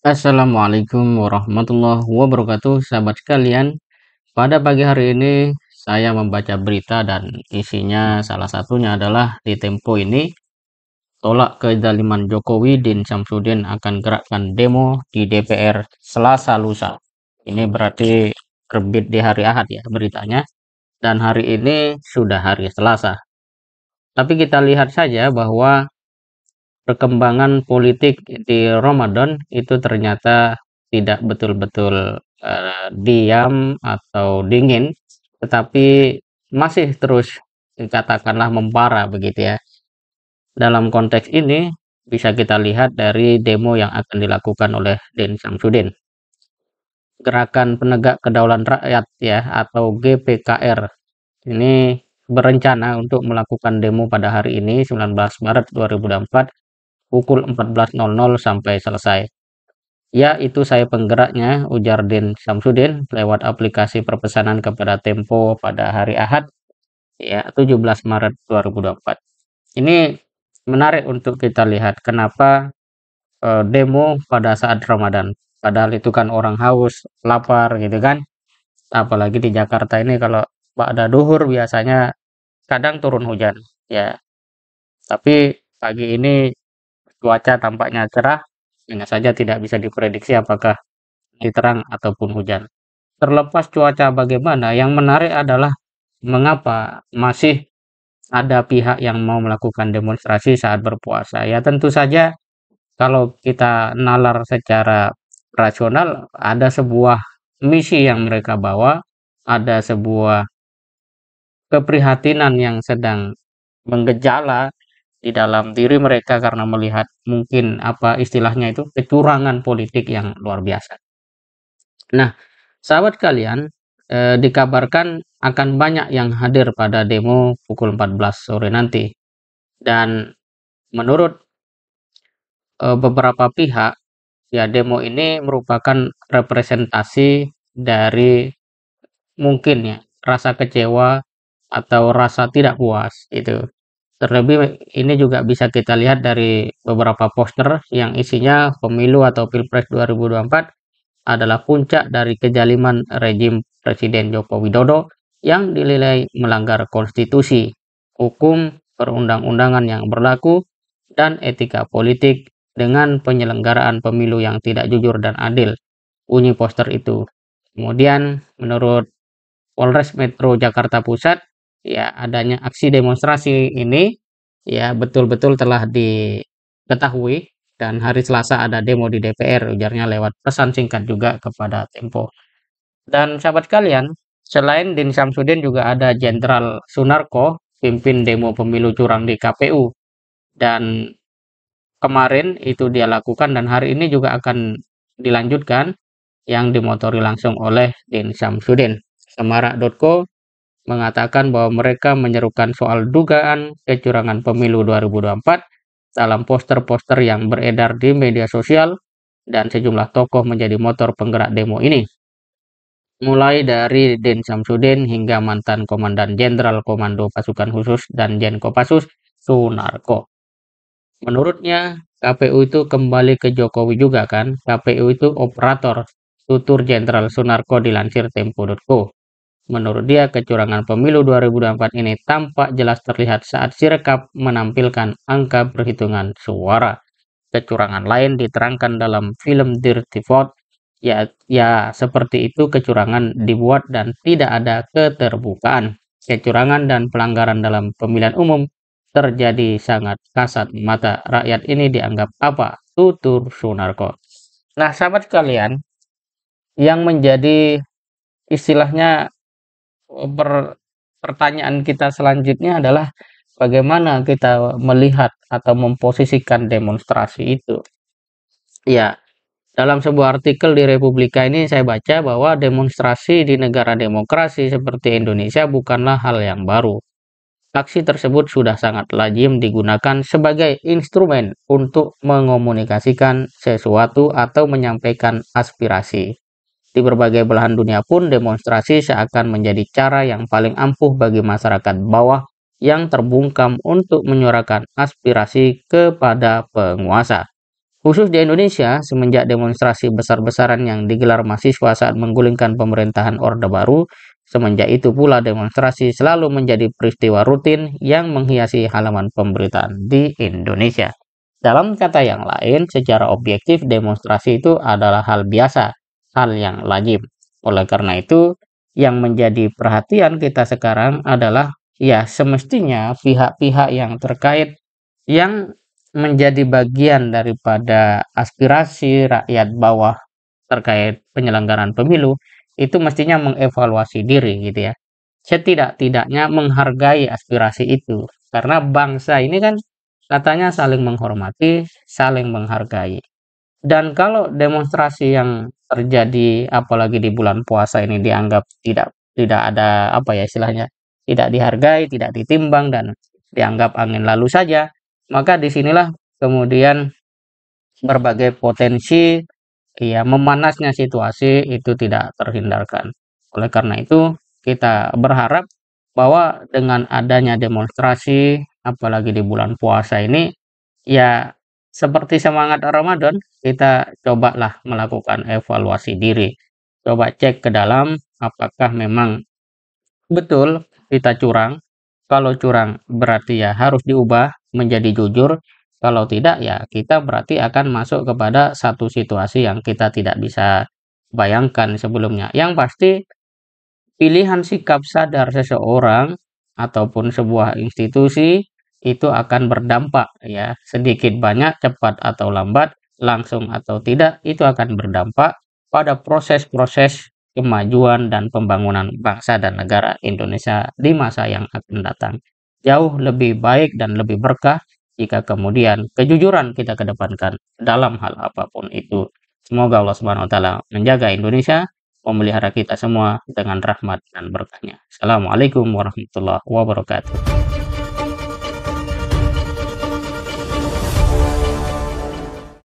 Assalamualaikum warahmatullahi wabarakatuh, sahabat sekalian. Pada pagi hari ini saya membaca berita dan isinya salah satunya adalah di Tempo ini, tolak kezaliman Jokowi, Din Syamsuddin akan gerakkan demo di DPR Selasa lusa. Ini berarti terbit di hari Ahad ya beritanya, dan hari ini sudah hari Selasa. Tapi kita lihat saja bahwa perkembangan politik di Ramadan itu ternyata tidak betul-betul diam atau dingin, tetapi masih terus dikatakanlah membara begitu ya. Dalam konteks ini bisa kita lihat dari demo yang akan dilakukan oleh Din Syamsuddin. Gerakan Penegak Kedaulatan Rakyat ya atau GPKR ini berencana untuk melakukan demo pada hari ini 19 Maret 2024 pukul 14.00 sampai selesai. Ya, itu saya penggeraknya, ujar Din Syamsuddin lewat aplikasi perpesanan kepada Tempo pada hari Ahad, ya 17 Maret 2024. Ini menarik untuk kita lihat kenapa demo pada saat Ramadan. Padahal itu kan orang haus, lapar gitu kan. Apalagi di Jakarta ini kalau pada duhur biasanya kadang turun hujan. Ya, tapi pagi ini cuaca tampaknya cerah, hanya saja tidak bisa diprediksi apakah terang ataupun hujan. Terlepas cuaca bagaimana, yang menarik adalah mengapa masih ada pihak yang mau melakukan demonstrasi saat berpuasa. Ya tentu saja kalau kita nalar secara rasional, ada sebuah misi yang mereka bawa, ada sebuah keprihatinan yang sedang menggejala di dalam diri mereka karena melihat mungkin apa istilahnya itu kecurangan politik yang luar biasa. Nah, sahabat kalian, dikabarkan akan banyak yang hadir pada demo pukul 14 sore nanti. Dan menurut beberapa pihak, ya demo ini merupakan representasi dari mungkin ya rasa kecewa atau rasa tidak puas itu. Terlebih ini juga bisa kita lihat dari beberapa poster yang isinya pemilu atau Pilpres 2024 adalah puncak dari kezaliman rejim Presiden Joko Widodo yang dinilai melanggar konstitusi, hukum, perundang-undangan yang berlaku, dan etika politik dengan penyelenggaraan pemilu yang tidak jujur dan adil. Bunyi poster itu. Kemudian menurut Polres Metro Jakarta Pusat, ya adanya aksi demonstrasi ini ya betul-betul telah diketahui dan hari Selasa ada demo di DPR, ujarnya lewat pesan singkat juga kepada Tempo. Dan sahabat kalian, selain Din Syamsuddin juga ada Jenderal Sunarko, pimpin demo pemilu curang di KPU. Dan kemarin itu dia lakukan dan hari ini juga akan dilanjutkan yang dimotori langsung oleh Din Syamsuddin. Semarak.co mengatakan bahwa mereka menyerukan soal dugaan kecurangan pemilu 2024 dalam poster-poster yang beredar di media sosial dan sejumlah tokoh menjadi motor penggerak demo ini. Mulai dari Din Syamsuddin hingga mantan Komandan Jenderal Komando Pasukan Khusus dan Jen Kopassus Sunarko. Menurutnya, KPU itu kembali ke Jokowi juga kan? KPU itu operator, tutur Jenderal Sunarko dilansir Tempo.co. Menurut dia, kecurangan pemilu 2024 ini tampak jelas terlihat saat Sirekap menampilkan angka perhitungan suara. Kecurangan lain diterangkan dalam film Dirty Vote. Ya, seperti itu kecurangan dibuat dan tidak ada keterbukaan. Kecurangan dan pelanggaran dalam pemilihan umum terjadi sangat kasat mata. Rakyat ini dianggap apa? Tutur Sunarko. Nah, sahabat sekalian, yang menjadi istilahnya pertanyaan kita selanjutnya adalah bagaimana kita melihat atau memposisikan demonstrasi itu. Ya, dalam sebuah artikel di Republika ini saya baca bahwa demonstrasi di negara demokrasi seperti Indonesia bukanlah hal yang baru. Aksi tersebut sudah sangat lazim digunakan sebagai instrumen untuk mengomunikasikan sesuatu atau menyampaikan aspirasi. Di berbagai belahan dunia pun demonstrasi seakan menjadi cara yang paling ampuh bagi masyarakat bawah yang terbungkam untuk menyuarakan aspirasi kepada penguasa. Khusus di Indonesia, semenjak demonstrasi besar-besaran yang digelar mahasiswa saat menggulingkan pemerintahan Orde Baru, semenjak itu pula demonstrasi selalu menjadi peristiwa rutin yang menghiasi halaman pemberitaan di Indonesia. Dalam kata yang lain, secara objektif demonstrasi itu adalah hal biasa, hal yang lazim. Oleh karena itu, yang menjadi perhatian kita sekarang adalah ya semestinya pihak-pihak yang terkait yang menjadi bagian daripada aspirasi rakyat bawah terkait penyelenggaraan pemilu, itu mestinya mengevaluasi diri gitu ya. Setidak-tidaknya menghargai aspirasi itu. Karena bangsa ini kan katanya saling menghormati, saling menghargai. Dan kalau demonstrasi yang terjadi apalagi di bulan puasa ini dianggap tidak tidak ada apa ya istilahnya, tidak dihargai, tidak ditimbang dan dianggap angin lalu saja, maka disinilah kemudian berbagai potensi ya memanasnya situasi itu tidak terhindarkan. Oleh karena itu, kita berharap bahwa dengan adanya demonstrasi apalagi di bulan puasa ini ya seperti semangat Ramadan, kita cobalah melakukan evaluasi diri. Coba cek ke dalam apakah memang betul kita curang. Kalau curang berarti ya harus diubah menjadi jujur. Kalau tidak ya kita berarti akan masuk kepada satu situasi yang kita tidak bisa bayangkan sebelumnya. Yang pasti pilihan sikap sadar seseorang ataupun sebuah institusi itu akan berdampak ya, sedikit banyak, cepat atau lambat, langsung atau tidak, itu akan berdampak pada proses-proses kemajuan dan pembangunan bangsa dan negara Indonesia di masa yang akan datang. Jauh lebih baik dan lebih berkah jika kemudian kejujuran kita kedepankan dalam hal apapun itu. Semoga Allah Subhanahu wa taala menjaga Indonesia, memelihara kita semua dengan rahmat dan berkahnya. Assalamualaikum warahmatullahi wabarakatuh.